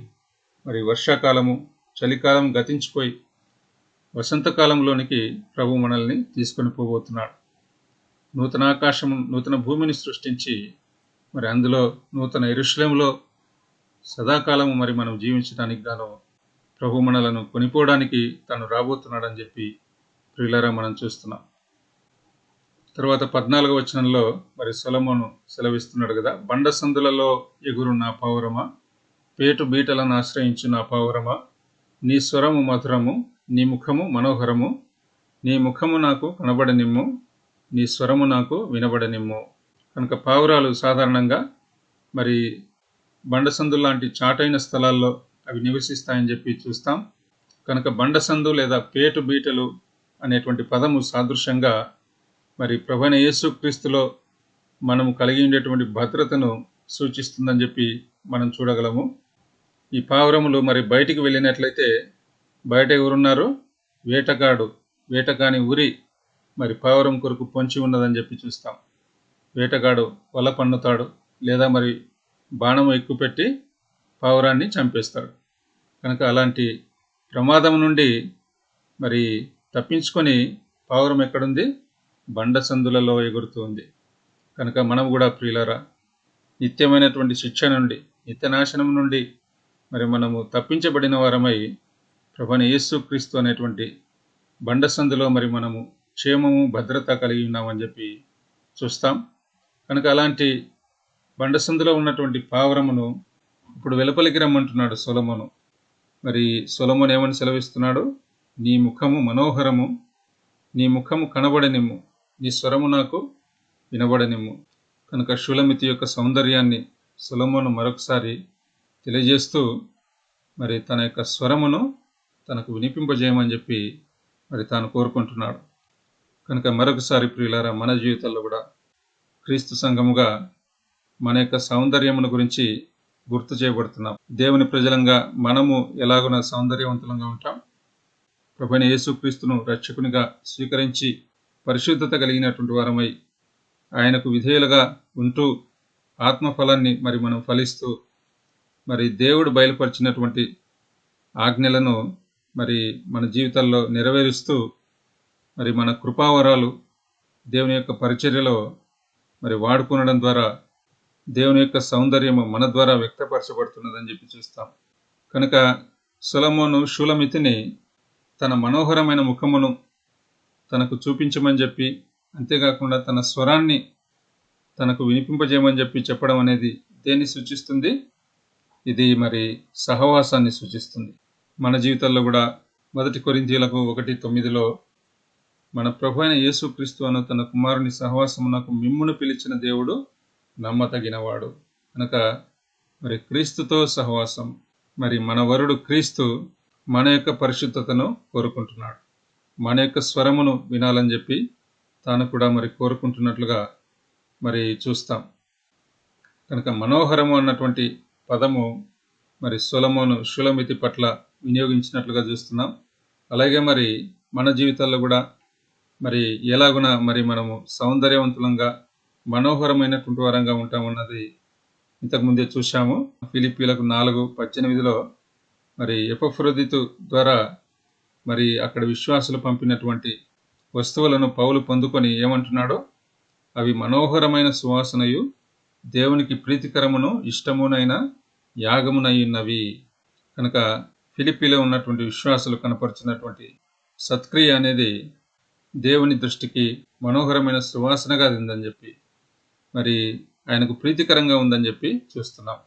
మరి వర్షాకాలము, చలికాలం గతించిపోయి వసంతకాలంలోనికి ప్రభు మనల్ని తీసుకొని పోబోతున్నాడు. నూతన ఆకాశము, నూతన భూమిని సృష్టించి మరి అందులో నూతన యెరూషలేములో సదాకాలము మరి మనం జీవించడానికి గాను ప్రభు మనలను కొనిపోవడానికి తను రాబోతున్నాడని చెప్పి ప్రియులారా మనం చూస్తున్నాం. తర్వాత 14వ వచనంలో మరి సొలొమోను సెలవిస్తున్నాడు కదా, బండ సందులలో ఎగురు నా పావురమా, పేటు బీటలను ఆశ్రయించు నా పావురమా, నీ స్వరము మధురము, నీ ముఖము మనోహరము, నీ ముఖము నాకు కనబడనిమ్ము, నీ స్వరము నాకు వినబడనిమ్ము. కనుక పావురాలు సాధారణంగా మరి బండసందు లాంటి చాటైన స్థలాల్లో అవి నివసిస్తాయని చెప్పి చూస్తాం. కనుక బండసందు లేదా పేటు బీటలు అనేటువంటి పదము సాదృశ్యంగా మరి ప్రభువైన యేసుక్రీస్తులో మనము కలిగి ఉండేటువంటి భద్రతను సూచిస్తుందని చెప్పి మనం చూడగలము. ఈ పావురములు మరి బయటికి వెళ్ళినట్లయితే బయట ఎవరున్నారు? వేటగాడు, వేటగాని ఉరి మరి పావురం కొరకు పొంచి ఉన్నదని చెప్పి చూస్తాం. వేటగాడు వల పన్నుతాడు, లేదా మరి బాణము ఎక్కుపెట్టి పావురాన్ని చంపేస్తాడు. కనుక అలాంటి ప్రమాదం నుండి మరి తప్పించుకొని పావురం ఎక్కడుంది? బండ సందులలో ఎగురుతుంది. కనుక మనం కూడా ప్రియులారా నిత్యమైనటువంటి శిక్ష నుండి, నిత్యనాశనం నుండి మరి మనము తప్పించబడిన వారమై ప్రభువైన యేసుక్రీస్తు అనేటువంటి బండ సందులో మరి మనము క్షేమము, భద్రత కలిగి ఉన్నామని చెప్పి చూస్తాం. కనుక అలాంటి బండసందులో ఉన్నటువంటి పావురమును ఇప్పుడు వెలుపలికి రమ్మంటున్నాడు సొలొమోను. మరి సొలొమోను ఏమని సెలవిస్తున్నాడు? నీ ముఖము మనోహరము, నీ ముఖము కనబడనిమ్ము, నీ స్వరము నాకు వినబడనిమ్ము. కనుక షూలమితి యొక్క సౌందర్యాన్ని సొలొమోను మరొకసారి తెలియజేస్తూ మరి తన యొక్క స్వరమును తనకు వినిపింపజేయమని చెప్పి మరి తాను కోరుకుంటున్నాడు. కనుక మరొకసారి ప్రియులారా మన జీవితాల్లో కూడా క్రీస్తు సంఘముగా మన యొక్క సౌందర్యమును గురించి గుర్తు చేయబడుతున్నాం. దేవుని ప్రజలంగా మనము ఎలాగున సౌందర్యవంతులంగా ఉంటాం? ప్రభువైన యేసుక్రీస్తును రక్షకునిగా స్వీకరించి పరిశుద్ధత కలిగినటువంటి వారమై ఆయనకు విధేయులుగా ఉంటూ ఆత్మఫలాన్ని మరి మనం ఫలిస్తూ మరి దేవుడు బయలుపరిచినటువంటి ఆజ్ఞలను మరి మన జీవితాల్లో నెరవేరుస్తూ మరి మన కృపావరాలు దేవుని యొక్క పరిచర్యలో మరి వాడుకునడం ద్వారా దేవుని యొక్క సౌందర్యము మన ద్వారా వ్యక్తపరచబడుతున్నదని చెప్పి చూస్తాం. కనుక సొలొమోను షూలమితిని తన మనోహరమైన ముఖమును తనకు చూపించమని చెప్పి, అంతేకాకుండా తన స్వరాన్ని తనకు వినిపింపజేయమని చెప్పి చెప్పడం అనేది దేన్ని సూచిస్తుంది? ఇది మరి సహవాసాన్ని సూచిస్తుంది. మన జీవితాల్లో కూడా 1 కొరింథీయులకు 1:9లో మన ప్రభువైన యేసుక్రీస్తు అను తన కుమారుని సహవాసమునకు మిమ్మును పిలిచిన దేవుడు నమ్మతగినవాడు. కనుక మరి క్రీస్తుతో సహవాసం, మరి మన వరుడు క్రీస్తు మన యొక్క పరిశుద్ధతను కోరుకుంటున్నాడు. మన యొక్క స్వరమును వినాలని చెప్పి తాను కూడా మరి కోరుకుంటున్నట్లుగా మరి చూస్తాం. కనుక మనోహరము అన్నటువంటి పదము మరి సొలొమోను షూలమితి పట్ల వినియోగించినట్లుగా చూస్తున్నాం. అలాగే మరి మన జీవితాల్లో కూడా మరి ఎలాగున మరి మనము సౌందర్యవంతులంగా మనోహరమైనటువంటి వారంగా ఉంటామన్నది ఇంతకుముందే చూశాము. ఫిలిప్పీలకు 4:18లో మరి ఎపఫ్రోదితు ద్వారా మరి అక్కడ విశ్వాసులు పంపినటువంటి వస్తువులను పౌలు పొందుకొని ఏమంటున్నాడో, అవి మనోహరమైన సువాసనయు దేవునికి ప్రీతికరమును ఇష్టమునైన యాగమునై ఉన్నవి. కనుక ఫిలిప్పీలో ఉన్నటువంటి విశ్వాసులు కనపరిచినటువంటి సత్క్రియ అనేది దేవుని దృష్టికి మనోహరమైన సువాసనగా ఉందని చెప్పి, మరి ఆయనకు ప్రీతికరంగా ఉందని చెప్పి చూస్తున్నాం.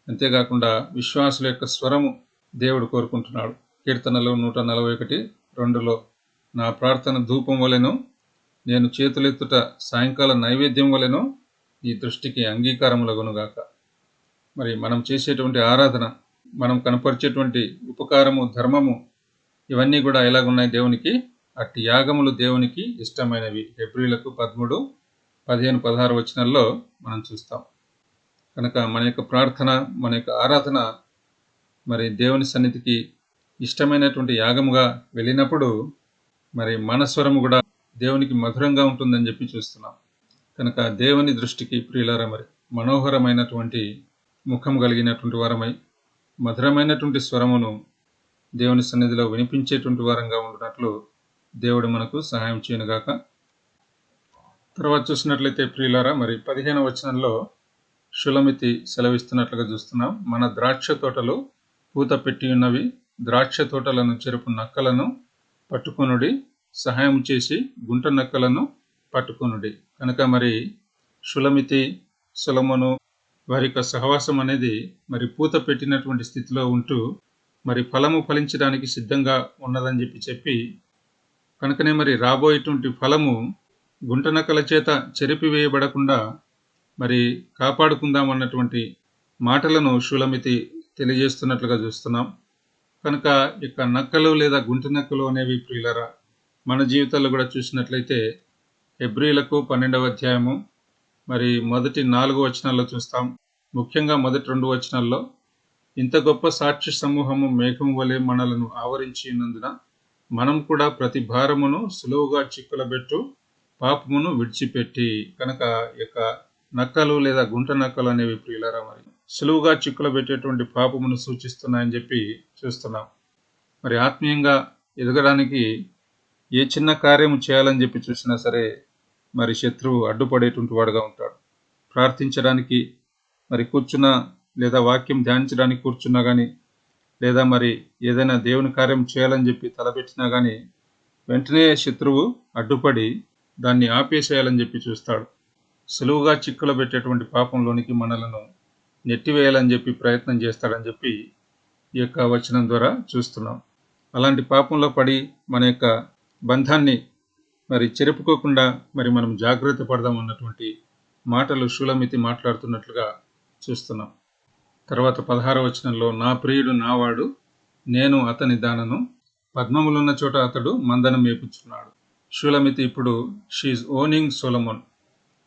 అంతేకాకుండా విశ్వాసుల యొక్క స్వరము దేవుడు కోరుకుంటున్నాడు. కీర్తనలు 141:2లో నా ప్రార్థన ధూపం వలెను, నేను చేతులెత్తుట సాయంకాల నైవేద్యం వలెను ఈ దృష్టికి అంగీకారములగునుగాక. మరి మనం చేసేటువంటి ఆరాధన, మనం కనపరిచేటువంటి ఉపకారము, ధర్మము, ఇవన్నీ కూడా ఎలాగున్నాయి దేవునికి? అట్టి యాగములు దేవునికి ఇష్టమైనవి. హెబ్రీలకు 13:15-16 వచనాల్లో మనం చూస్తాం. కనుక మన యొక్క ప్రార్థన, మన యొక్క ఆరాధన మరి దేవుని సన్నిధికి ఇష్టమైనటువంటి యాగముగా వెళ్ళినప్పుడు మరి మన స్వరము కూడా దేవునికి మధురంగా ఉంటుందని చెప్పి చూస్తున్నాం. కనుక దేవుని దృష్టికి ప్రియులారా మరి మనోహరమైనటువంటి ముఖం కలిగినటువంటి వారమై మధురమైనటువంటి స్వరమును దేవుని సన్నిధిలో వినిపించేటువంటి వారంగా ఉంటున్నట్లు దేవుడు మనకు సహాయం చేయనుగాక. తర్వాత చూసినట్లయితే ప్రియులారా మరి 15వ వచనంలో షులమితి సెలవిస్తున్నట్లుగా చూస్తున్నాం. మన ద్రాక్ష తోటలు పూత పెట్టి ఉన్నవి, ద్రాక్ష తోటలను చెరుపు నక్కలను పట్టుకొనుడి, సహాయం చేసి గుంట నక్కలను పట్టుకొనుడి. కనుక మరి షులమితి, సొలొమోను వారి యొక్క సహవాసం అనేది మరి పూత పెట్టినటువంటి స్థితిలో ఉంటూ మరి ఫలము ఫలించడానికి సిద్ధంగా ఉన్నదని చెప్పి కనుకనే మరి రాబోయేటువంటి ఫలము గుంట నక్కల చేత చెరిపివేయబడకుండా మరి కాపాడుకుందామన్నటువంటి మాటలను షులమితి తెలియజేస్తున్నట్లుగా చూస్తున్నాం. కనుక ఇక నక్కలు లేదా గుంట నక్కలు అనేవి ప్రియులరా మన జీవితాల్లో కూడా చూసినట్లయితే హెబ్రీలకు 12వ అధ్యాయము మరి మొదటి 4 వచనాల్లో చూస్తాం. ముఖ్యంగా మొదటి 2 వచనాల్లో, ఇంత గొప్ప సాక్షి సమూహము మేఘము వలె మనలను ఆవరించి ఉన్నందున మనం కూడా ప్రతి భారమును సులువుగా చిక్కులబెట్టు పాపమును విడిచిపెట్టి. కనుక ఇక నక్కలు లేదా గుంట నక్కలు అనేవి ప్రియులరా మరి సులువుగా చిక్కులబెట్టేటువంటి పాపమును సూచిస్తున్నాయని చెప్పి చూస్తున్నాం. మరి ఆత్మీయంగా ఎదగడానికి ఏ చిన్న కార్యము చేయాలని చెప్పి చూసినా సరే మరి శత్రువు అడ్డుపడేటువంటి వాడుగా ఉంటాడు. ప్రార్థించడానికి మరి కూర్చున్నా లేదా వాక్యం ధ్యానించడానికి కూర్చున్నా కానీ లేదా మరి ఏదైనా దేవుని కార్యం చేయాలని చెప్పి తలపెట్టినా కానీ వెంటనే శత్రువు అడ్డుపడి దాన్ని ఆపేసేయాలని చెప్పి చూస్తాడు. సులువుగా చిక్కులో పెట్టేటువంటి పాపంలోనికి మనలను నెట్టివేయాలని చెప్పి ప్రయత్నం చేస్తాడని చెప్పి ఈ యొక్క వచనం ద్వారా చూస్తున్నాం. అలాంటి పాపంలో పడి మన యొక్క బంధాన్ని మరి చెరుపుకోకుండా మరి మనం జాగ్రత్త పడదాం అన్నటువంటి మాటలు షులమితి మాట్లాడుతున్నట్లుగా చూస్తున్నాం. తర్వాత 16వ వచనంలో, నా ప్రియుడు నావాడు, నేను అతని దానను, పద్మములున్న చోట అతడు మందను మేపుచున్నాడు. షులమితి ఇప్పుడు షీఈ్ ఓనింగ్ సొలొమోన్.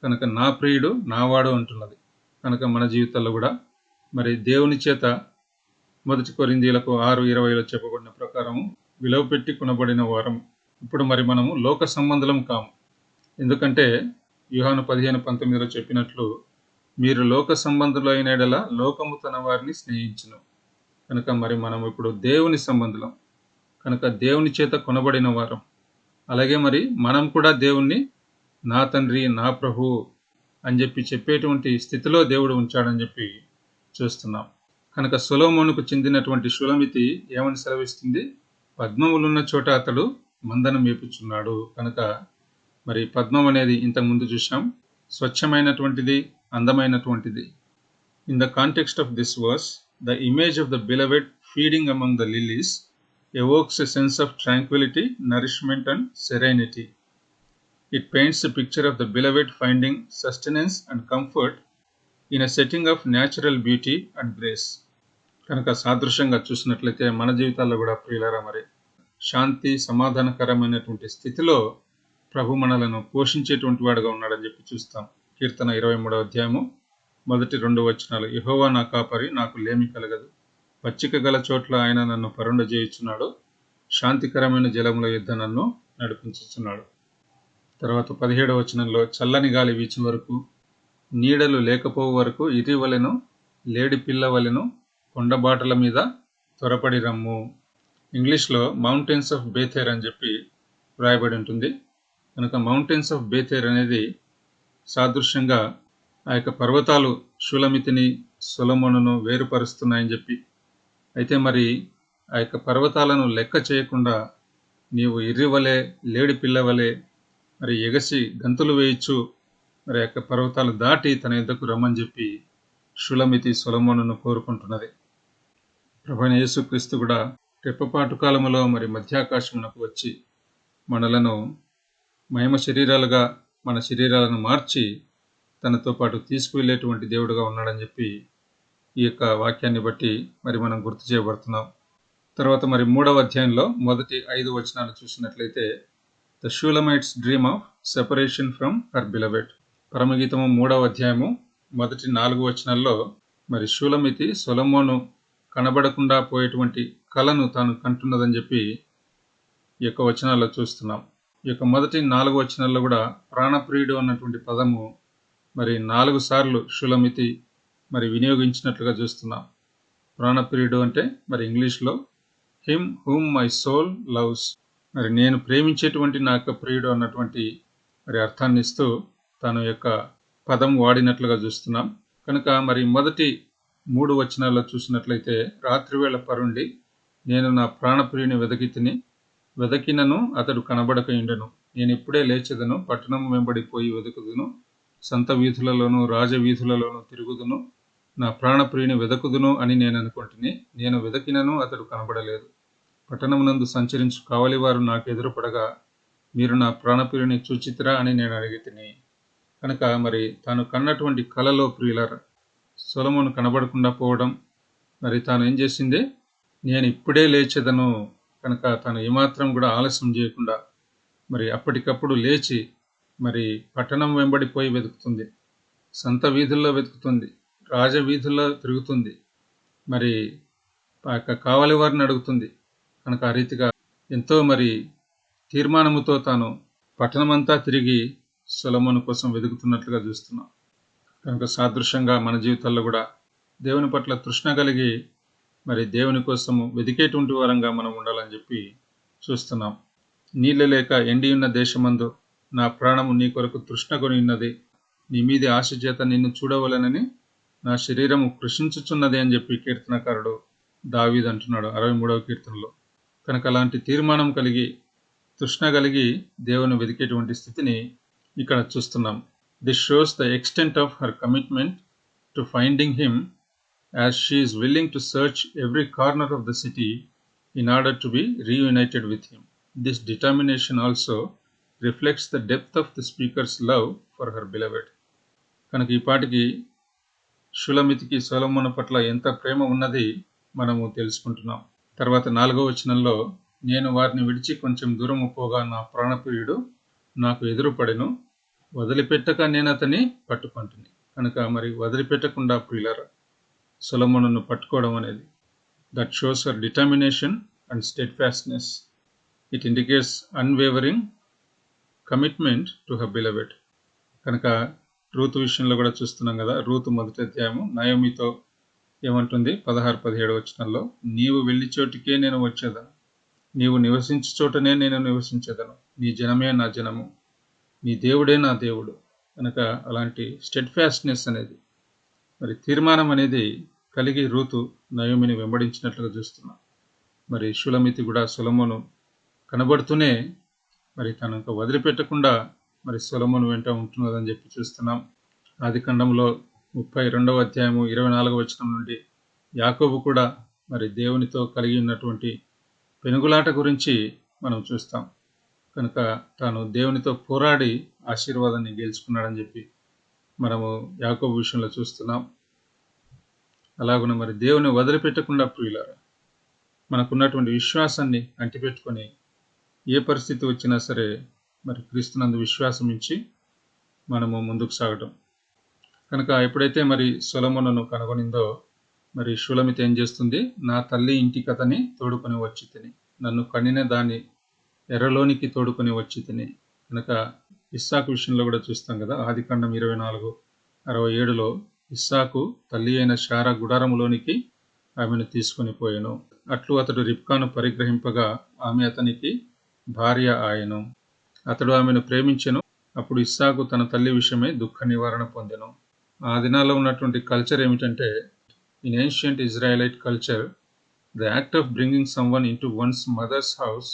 కనుక నా ప్రియుడు నావాడు అంటున్నది. కనుక మన జీవితాల్లో కూడా మరి దేవుని చేత 1 కొరింథీయులకు 6:20లో చెప్పబడిన ప్రకారం విలువ పెట్టి కొనబడిన వారం. ఇప్పుడు మరి మనము లోక సంబంధులం కాము. ఎందుకంటే యోహాను 15:19లో చెప్పినట్లు, మీరు లోక సంబంధులైన యెడల లోకము తన వారిని స్నేహించును. కనుక మరి మనం ఇప్పుడు దేవుని సంబంధులం. కనుక దేవుని చేత కొనబడిన వారం. అలాగే మరి మనం కూడా దేవుణ్ణి నా తండ్రి, నా ప్రభు అని చెప్పేటువంటి స్థితిలో దేవుడు ఉంచాడని చెప్పి చూస్తున్నాం. కనుక సొలొమోనుకు చెందినటువంటి షులమితి ఏమని సెలవిస్తుంది? పద్మములున్న చోట అతడు మందను మేపుచున్నాడు. కనుక మరి పద్మం అనేది ఇంతకుముందు చూసాం, స్వచ్ఛమైనటువంటిది, అందమైనటువంటిది. In the context of this verse, the image of the beloved feeding among the lilies evokes a sense of tranquility, nourishment and serenity. It paints a picture of the beloved finding sustenance and comfort in a setting of natural beauty and grace. కనుక సాదృశ్యంగా చూసినట్లయితే మన జీవితాల్లో కూడా ప్రియులారా మరి శాంతి సమాధానకరమైనటువంటి స్థితిలో ప్రభు మనలను పోషించేటువంటి వాడుగా ఉన్నాడని చెప్పి చూస్తాం. కీర్తన 23వ అధ్యాయము మొదటి 2 వచనాలు, యెహోవా నా కాపరి, నాకు లేమి కలగదు. పచ్చిక గల చోట్ల ఆయన నన్ను పరుండజేయుచున్నాడు, శాంతికరమైన జలముల యొద్ద నన్ను నడిపించుచున్నాడు. తర్వాత 17వ వచనంలో చల్లని గాలి వీచు వరకు, నీడలు లేకపోవు వరకు ఇరివలెను లేడి పిల్ల వలెను కొండబాటల మీద త్వరపడి రమ్ము. ఇంగ్లీష్లో మౌంటైన్స్ ఆఫ్ బేథేర్ అని చెప్పి వ్రాయబడి ఉంటుంది. కనుక మౌంటైన్స్ ఆఫ్ బేథేర్ అనేది సాదృశ్యంగా ఆ యొక్క పర్వతాలు షూలమితిని సొలొమోనును వేరుపరుస్తున్నాయని చెప్పి, అయితే మరి ఆ యొక్క పర్వతాలను లెక్క చేయకుండా నీవు ఇర్రివలే లేడి పిల్లవలే మరి ఎగసి గంతులు వేయచ్చు మరి యొక్క పర్వతాలు దాటి తన యుద్ధకు రమ్మని చెప్పి షూలమితి సొలొమోనును కోరుకుంటున్నది. ప్రభువైన యేసుక్రీస్తు కూడా రెప్పపాటు కాలములో మరి మధ్యాకాశమునకు వచ్చి మనలను మహిమ శరీరాలుగా మన శరీరాలను మార్చి తనతో పాటు తీసుకువెళ్ళేటువంటి దేవుడుగా ఉన్నాడని చెప్పి ఈ యొక్క వాక్యాన్ని బట్టి మరి మనం గుర్తు చేయబడుతున్నాం. తర్వాత మరి 3వ అధ్యాయంలో మొదటి 5 వచనాలు చూసినట్లయితే the Shulammite's dream of separation from her beloved. పరమగీతము 3వ అధ్యాయము మొదటి 4 వచనాల్లో మరి షూలమితి సొలొమోను కనబడకుండా పోయేటువంటి కలను తాను కంటున్నదని చెప్పి ఈ యొక్క వచనాల్లో చూస్తున్నాం. ఈ యొక్క మొదటి 4 వచనాల్లో కూడా ప్రాణప్రియుడు అన్నటువంటి పదము మరి 4 సార్లు షూలమితి మరి వినియోగించినట్లుగా చూస్తున్నాం. ప్రాణప్రియుడు అంటే మరి ఇంగ్లీష్లో him whom my soul loves, మరి నేను ప్రేమించేటువంటి నా యొక్క ప్రియుడు అన్నటువంటి మరి అర్థాన్ని ఇస్తూ తాను యొక్క పదం వాడినట్లుగా చూస్తున్నాం. కనుక మరి మొదటి 3 వచనాల్లో చూసినట్లయితే రాత్రివేళ పరుండి నేను నా ప్రాణప్రియుని వెదకినను అతడు కనబడక ఉండెను. నేను ఇప్పుడే లేచెదను, పట్టణం వెంబడిపోయి వెతుకుదును, సంత వీధులలోను రాజవీధులలోను తిరుగుదును, నా ప్రాణప్రియుని వెదకుదును అని నేను అనుకుంటుని. నేను వెదకినను అతడు కనబడలేదు. పట్టణమునందు సంచరించు కావలివారు నాకు ఎదురుపడగా మీరు నా ప్రాణప్రియుని చూచితిరా అని నేను అడిగితిని. కనుక మరి తాను కన్నటువంటి కలలో ప్రియులారా సొలొమోను కనబడకుండా పోవడం, మరి తాను ఏం చేసింది, నేను ఇప్పుడే లేచెదను. కనుక తాను ఏమాత్రం కూడా ఆలస్యం చేయకుండా మరి అప్పటికప్పుడు లేచి మరి పట్టణం వెంబడిపోయి వెతుకుతుంది, సంత వీధుల్లో వెతుకుతుంది, రాజవీధుల్లో తిరుగుతుంది, మరి ఆ యొక్క కావలి వారిని అడుగుతుంది. కనుక ఆ రీతిగా ఎంతో మరి తీర్మానముతో తాను పట్టణమంతా తిరిగి సొలొమోను కోసం వెతుకుతున్నట్లుగా చూస్తున్నాం. కనుక సాదృశ్యంగా మన జీవితాల్లో కూడా దేవుని పట్ల తృష్ణ కలిగి మరి దేవుని కోసము వెతికేటువంటి వారంగా మనం ఉండాలని చెప్పి చూస్తున్నాం. నీళ్ళు లేక ఎండి ఉన్న దేశమందు నా ప్రాణము నీ కొరకు తృష్ణ కొని ఉన్నది, నీ మీది ఆశ చేత నిన్ను చూడవలనని నా శరీరము కృషించుచున్నది అని చెప్పి కీర్తనకారుడు దావీదు అంటున్నాడు 63వ కీర్తనలో. కనుక అలాంటి తీర్మానం కలిగి తృష్ణ కలిగి దేవుని వెతికేటువంటి స్థితిని ఇక్కడ చూస్తున్నాం. This shows the extent of her commitment to finding him, as she is willing to search every corner of the city in order to be రీయునైటెడ్ with him. This determination also reflects the depth of the speakers love for her beloved. కనుక ఈ పాటికి షూలమితికి సొలొమోను పట్ల ఎంత ప్రేమ ఉన్నది మనము తెలుసుకుంటున్నాం. తర్వాత 4వ వచనంలో నేను వారిని విడిచి కొంచెం దూరము పోగా నా ప్రాణప్రియుడు నాకు ఎదురుపడెను, వదిలిపెట్టక నేను అతన్ని పట్టుకుంటుని. కనుక మరి వదిలిపెట్టకుండా ప్రియులారా సొలొమోనును పట్టుకోవడం అనేది that shows her determination and steadfastness. It indicates unwavering commitment to her beloved. కనుక రూతు విషయంలో కూడా చూస్తున్నాం కదా. రూతు మొదటి అధ్యాయము నయోమితో ఏమంటుంది 16-17 వచనాల్లో, నీవు వెళ్ళి చోటికే నేను వచ్చేదను, నీవు నివసించు చోటనే నేను నివసించేదను, నీ జనమే నా జనము, నీ దేవుడే నా దేవుడు. కనుక అలాంటి స్టెడ్ఫాస్ట్నెస్ అనేది మరి తీర్మానం అనేది కలిగి రూతు నయోమిని వెంబడించినట్లుగా చూస్తున్నాం. మరి షూలమితి కూడా సొలొమోను కనబడుతూనే మరి తను వదిలిపెట్టకుండా మరి సొలొమోను వెంట ఉంటున్నదని చెప్పి చూస్తున్నాం. ఆదికాండంలో 32వ అధ్యాయము 24వ వచనం నుండి యాకోబు కూడా మరి దేవునితో కలిగి ఉన్నటువంటి పెనుగులాట గురించి మనం చూస్తాం. కనుక తాను దేవునితో పోరాడి ఆశీర్వాదాన్ని గెలుచుకున్నాడని చెప్పి మనము యాకోబు విషయంలో చూస్తున్నాం. అలాగున మరి దేవుని వదిలిపెట్టకుండా ప్రియులారా మనకున్నటువంటి విశ్వాసాన్ని అంటిపెట్టుకొని ఏ పరిస్థితి వచ్చినా సరే మరి క్రీస్తునందు విశ్వాసం ఇచ్చి మనము ముందుకు సాగటం. కనుక ఎప్పుడైతే మరి సొలొమోనును కనుగొనిందో మరి షూలమితి ఏం చేస్తుంది, నా తల్లి ఇంటి కథని తోడుకొని వచ్చి తిని. నన్ను కనిన దాన్ని ఎర్రలోనికి తోడుకొని వచ్చి తిని. కనుక ఇస్సాకు విషయంలో కూడా చూస్తాం కదా, ఆదికాండం 24:67లో ఇస్సాకు తల్లి అయిన శారా గుడారములోనికి ఆమెను తీసుకొని పోయెను. అట్లు అతడు రిబ్కాను పరిగ్రహింపగా ఆమె అతనికి భార్య ఆయను. అతడు ఆమెను ప్రేమించెను. అప్పుడు ఇస్సాకు తన తల్లి విషయమై దుఃఖ నివారణ పొందెను. ఆ దినాల్లో ఉన్నటువంటి కల్చర్ ఏమిటంటే, in ancient Israelite culture, the act of bringing someone into once mothers house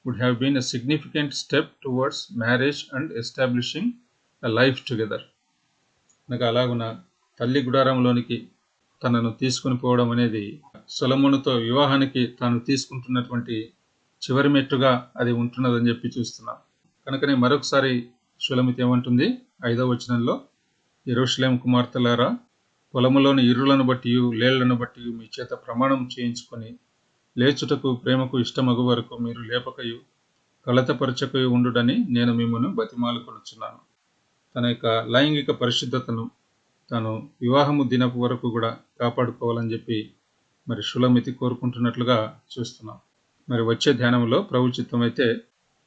would have been a significant step towards marriage and establishing a life together. నాకు అలాగున తల్లి గుడారంలోనికి తనను తీసుకుని పోవడం అనేది సొలొమోనుతో వివాహానికి తాను తీసుకుంటున్నటువంటి చివరి మెట్టుగా అది ఉంటున్నదని చెప్పి చూస్తున్నాం. కనుకనే మరొకసారి షులమితి ఏమంటుంది 5వ వచనంలో, యెరూషలేము కుమార్తెలారా, పొలములోని ఇర్రులను బట్టి లేళ్లను బట్టి మీ చేత ప్రమాణం చేయించుకొని లేచుటకు ప్రేమకు ఇష్టమగు వరకు మీరు లేపకయు కలతపరచకయు ఉండుడని నేను మిమ్మల్ని బతిమాలుకొనుచున్నాను. తన యొక్క లైంగిక పరిశుద్ధతను తాను వివాహము దినపు వరకు కూడా కాపాడుకోవాలని చెప్పి మరి షులమితి కోరుకుంటున్నట్లుగా చూస్తున్నాం. మరి వచ్చే ధ్యానంలో ప్రభు చిత్తమైతే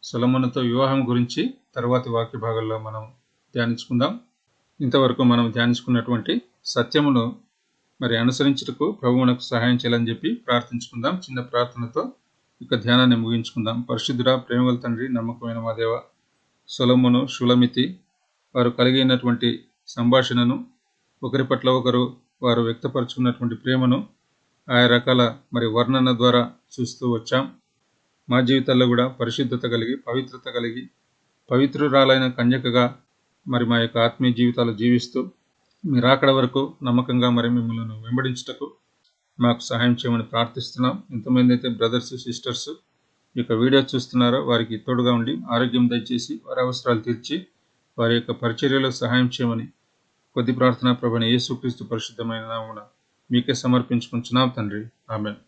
సొలొమోనుతో వివాహం గురించి తర్వాతి వాక్య భాగాల్లో మనం ధ్యానించుకుందాం. ఇంతవరకు మనం ధ్యానించుకున్నటువంటి సత్యమును మరి అనుసరించుటకు ప్రభు మనకు సహాయం చేయాలని చెప్పి ప్రార్థించుకుందాం. చిన్న ప్రార్థనతో ఇక ధ్యానాన్ని ముగించుకుందాం. పరిశుద్ధుడా, ప్రేమగల తండ్రి, నమ్మకమైన మా దేవ, సొలొమోను, షులమితి వారు కలిగినటువంటి సంభాషణను, ఒకరి పట్ల ఒకరు వారు వ్యక్తపరుచుకున్నటువంటి ప్రేమను ఆయా రకాల మరి వర్ణన ద్వారా చూస్తూ వచ్చాం. మా జీవితాల్లో కూడా పరిశుద్ధత కలిగి, పవిత్రత కలిగి, పవిత్రురాలైన కన్యకగా మరి మా యొక్క ఆత్మీయ జీవితాలు జీవిస్తూ మీరు అక్కడ వరకు నమ్మకంగా మరి మిమ్మల్ని వెంబడించుటకు మాకు సహాయం చేయమని ప్రార్థిస్తున్నాం. ఎంతమంది అయితే బ్రదర్స్, సిస్టర్స్ ఈ యొక్క వీడియో చూస్తున్నారో వారికి తోడుగా ఉండి ఆరోగ్యం దయచేసి వారి అవసరాలు తీర్చి వారి యొక్క పరిచర్యలో సహాయం చేయమని కొద్ది ప్రార్థన ప్రభువైన యేసుక్రీస్తు పరిశుద్ధమైన నామమున మీకే సమర్పించుకుంటున్నాం తండ్రి. ఆమేన్.